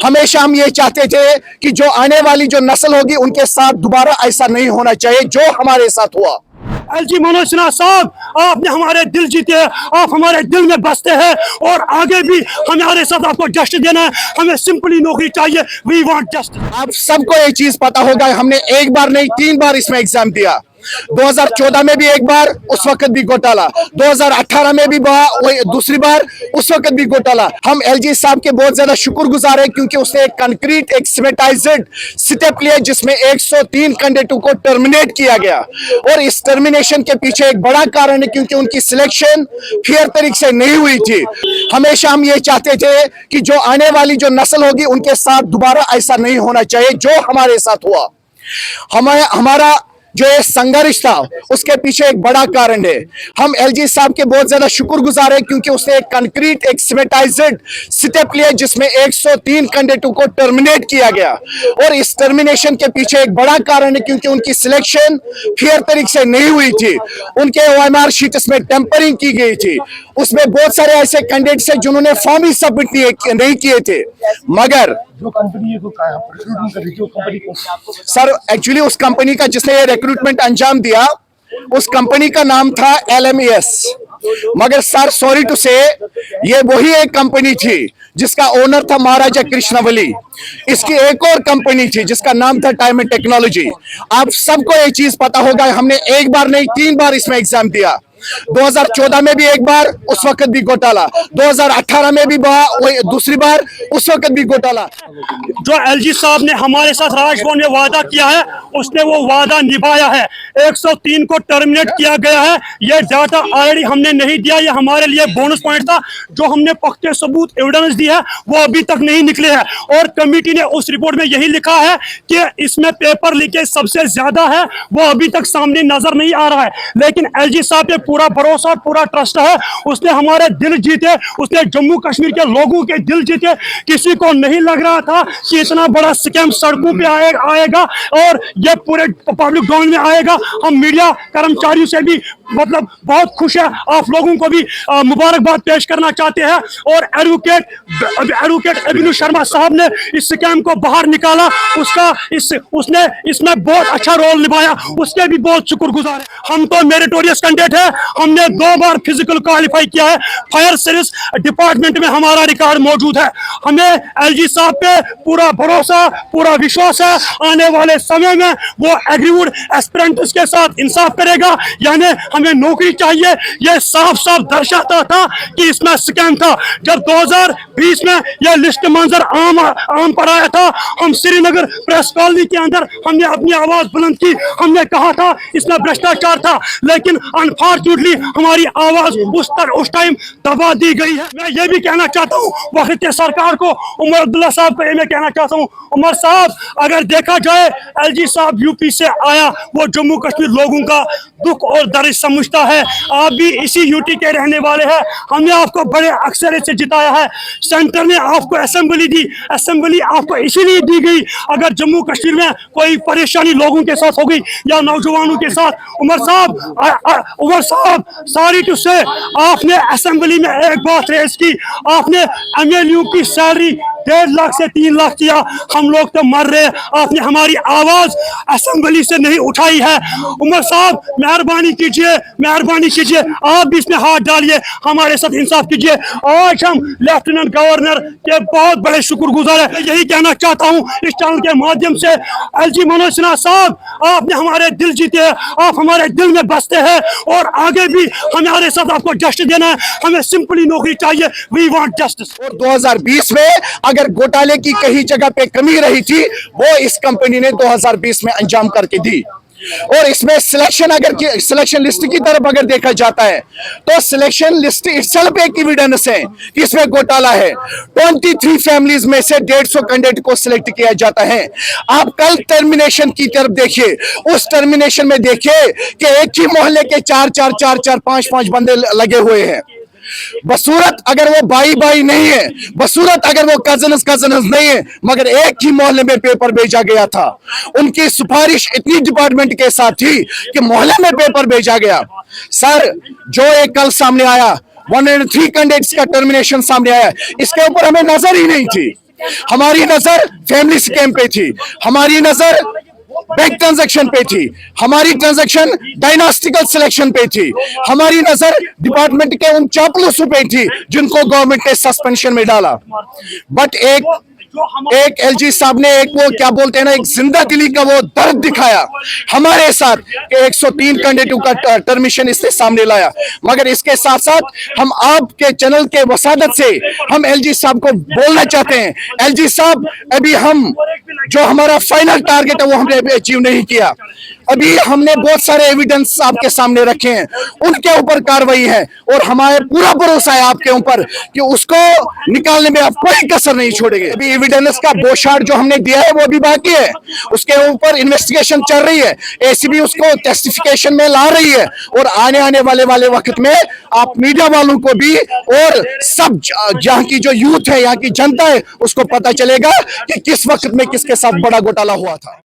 हमेशा हम ये चाहते थे कि जो आने वाली जो नस्ल होगी उनके साथ दोबारा ऐसा नहीं होना चाहिए जो हमारे साथ हुआ। एलजी मनोज सिन्हा साहब, आपने हमारे दिल जीते, आप हमारे दिल में बसते हैं और आगे भी हमारे साथ आपको जस्टिस देना है। हमें सिंपली नौकरी चाहिए, वी वांट जस्टिस। आप सबको ये चीज पता होगा, हमने एक बार नहीं 3 बार इसमें एग्जाम दिया। 2014 में भी एक बार, उस वक्त भी घोटाला। 2018 में भी दूसरी बार, उस वक्त भी घोटाला। हम एलजी साहब के बहुत ज्यादा शुक्रगुजार हैं क्योंकि उसने एक कंक्रीट, एक सिमेंटाइज्ड स्टेप लिया जिसमें 103 कैंडिडेटों को टर्मिनेट किया गया। और इस टर्मिनेशन के पीछे एक बड़ा कारण है क्योंकि उनकी सिलेक्शन फेयर तरीके से नहीं हुई थी। हमेशा हम ये चाहते थे कि जो आने वाली जो नस्ल होगी उनके साथ दोबारा ऐसा नहीं होना चाहिए जो हमारे साथ हुआ। हमारा जो ये संघर्ष था उसके पीछे एक बड़ा कारण है। हम एलजी साहब के बहुत ज्यादा शुक्रगुजार हैं क्योंकि उसने एक कंक्रीट, एक सिमेंटाइज्ड स्टेप लिया जिसमें 103 कैंडिडेटों को टर्मिनेट किया गया। और इस टर्मिनेशन के पीछे एक बड़ा कारण है क्योंकि उनकी सिलेक्शन फेयर तरीके से नहीं हुई थी। उनके OMR शीट्स में टेम्परिंग की गई थी। उसमें बहुत सारे ऐसे कैंडिडेट्स हैं जिन्होंने फॉर्म ही सबमिट नहीं किए थे। मगर जो कंपनी है रिक्रूटमेंट कर रही थी, वो कंपनी को सर एक्चुअली उस कंपनी का जिसने ये रिक्रूटमेंट अंजाम दिया उस कंपनी का नाम था LMES। मगर सर सॉरी टू से ये वही एक कंपनी थी जिसका ओनर था महाराजा कृष्णवली। इसकी एक और कंपनी थी जिसका नाम था टाइम एंड टेक्नोलॉजी। आप सबको ये चीज पता होगा, हमने एक बार नहीं 3 बार इसमें एग्जाम दिया। 2014 में भी एक बार, उस वक्त भी घोटाला। 2018 में भी दूसरी बार, उस वक्त भी घोटाला। जो एलजी साहब ने हमारे साथ राजभवन में वादा किया है उसने वो वादा निभाया है। 103 को टर्मिनेट किया गया है। ये डाटा ऑलरेडी हमने नहीं दिया, ये हमारे लिए बोनस पॉइंट था। जो हमने पक्के सबूत एविडेंस दी है वो अभी तक नहीं निकले हैं। और कमेटी ने उस रिपोर्ट में यही लिखा है कि इसमें पेपर लीकेज सबसे ज्यादा है, वो अभी तक सामने नजर नहीं आ रहा है। लेकिन एलजी साहब पे पूरा भरोसा, पूरा ट्रस्ट है। उसने हमारे दिल जीते, उसने जम्मू कश्मीर के लोगों के दिल जीते। किसी को नहीं लग रहा था कि इतना बड़ा स्कैम सड़कों पे आएगा और ये पूरे पब्लिक डोमेन में आएगा। हम मीडिया कर्मचारियों से भी मतलब बहुत खुश है, आप लोगों को भी मुबारकबाद पेश करना चाहते हैं। और एडवोकेट अभिनव शर्मा साहब ने इस स्कैम को बाहर निकाला, उसने इसमें बहुत अच्छा रोल निभाया, उसके भी बहुत शुक्रगुजार है। हम तो मेरिटोरियस कैंडिडेट है, हमने 2 बार फिजिकल क्वालिफाई किया है। फायर सर्विस डिपार्टमेंट में हमारा रिकॉर्ड मौजूद है। हमें एलजी साहब पे पूरा भरोसा, पूरा विश्वास है। आने वाले समय में वो एग्रीवुड एस्पिरेंट्स के साथ इंसाफ करेगा, यानी हमें नौकरी चाहिए। ये साफ साफ दर्शाता था कि इसमें स्कैम था। जब 2020 में यह लिस्ट मंजर आम पर आया था, हम श्रीनगर प्रेस कॉलोनी के अंदर हमने अपनी आवाज बुलंद की। हमने कहा था इसमें भ्रष्टाचार था, लेकिन अनफॉर्चुनेटली हमारी आवाज उस टाइम दबा दी गई है। मैं ये भी कहना चाहता हूँ वक्त के सरकार को, उमर अब्दुल्ला साहब को मैं कहना चाहता हूँ, उमर साहब अगर देखा जाए एलजी साहब यूपी से आया, वो जम्मू कश्मीर लोगों का दुख और दर्द समझता है। आप भी इसी यूटी के रहने वाले हैं। हमने आपको बड़े अक्सरियत से जिताया है। सेंटर ने आपको असेंबली दी, असेंबली आपको इसीलिए दी गई अगर जम्मू कश्मीर में कोई परेशानी लोगों के साथ हो गई या नौजवानों के साथ। उमर साहब सॉरी टू से आपने असेंबली में एक बात रेज की, आपने एमएलयू की सैलरी 1.5 लाख से 3 लाख किया। हम लोग तो मर रहे, आपने हमारी आवाज असेंबली से नहीं उठाई है। उमर साहब मेहरबानी कीजिए, आप भी इसमें हाथ डालिए, हमारे साथ इंसाफ कीजिए। आज हम लेफ्टिनेंट गवर्नर के बहुत बड़े शुक्रगुजार हैं। यही कहना चाहता हूँ इस चैनल के माध्यम से, एलजी मनोज सिन्हा साहब, आपने हमारे दिल जीते, आप हमारे दिल में बसते हैं और आगे भी हमारे साथ आपको जस्टिस देना है। हमें सिंपली नौकरी चाहिए, वी वांट जस्टिस। और 2020 में अगर घोटाले की कहीं जगह पे कमी रही थी वो इस कंपनी ने 2020 में अंजाम करके दी। और इसमें सिलेक्शन लिस्ट की तरफ अगर देखा जाता है तो सिलेक्शन लिस्ट इटसेल्फ एक एविडेंस है कि इसमें घोटाला है। 23 फैमिलीज में से 150 कैंडिडेट को सिलेक्ट किया जाता है। आप कल टर्मिनेशन की तरफ देखिए, उस टर्मिनेशन में देखिए कि एक ही मोहल्ले के 4 5 बंदे लगे हुए हैं। बसूरत अगर वो भाई नहीं है, बसूरत अगर वो कजन्स नहीं है, मगर एक ही मोहल्ले में पेपर भेजा गया था। उनकी सिफारिश इतनी डिपार्टमेंट के साथ थी कि मोहल्ले में पेपर भेजा गया। सर जो एक कल सामने आया, 103 कैंडिडेट्स का टर्मिनेशन सामने आया, इसके ऊपर हमें नजर ही नहीं थी। हमारी नजर फैमिली स्कैम पे थी, हमारी नजर बैंक ट्रांजैक्शन पे थी, हमारी ट्रांजैक्शन डायनास्टिकल सिलेक्शन पे थी, हमारी नजर डिपार्टमेंट के उन चापलूसों पे थी जिनको गवर्नमेंट ने सस्पेंशन में डाला। बट एक एलजी साहब ने एक वो क्या बोलते हैं ना, एक जिंदा दिली का वो दर्द दिखाया हमारे साथ कि 103 कैंडिडेटों का टर्मिशन इसने सामने लाया। मगर इसके साथ साथ हम आपके चैनल के वसादत से हम एलजी साहब को बोलना चाहते हैं, एलजी साहब अभी हम जो हमारा फाइनल टारगेट है वो हमने अभी अचीव नहीं किया। अभी हमने बहुत सारे एविडेंस आपके सामने रखे हैं, उनके ऊपर कार्रवाई है और हमारे पूरा भरोसा है आपके ऊपर कि उसको निकालने में आप कोई कसर नहीं छोड़ेंगे। अभी एविडेंस का बोशार्ड जो हमने दिया है वो भी बाकी है, उसके ऊपर इन्वेस्टिगेशन चल रही है, एसीबी उसको टेस्टिफिकेशन में ला रही है और आने वाले वक्त में आप मीडिया वालों को भी और सब जहां की जो यूथ है, यहाँ की जनता है, उसको पता चलेगा कि किस वक्त में किसके साथ बड़ा घोटाला हुआ था।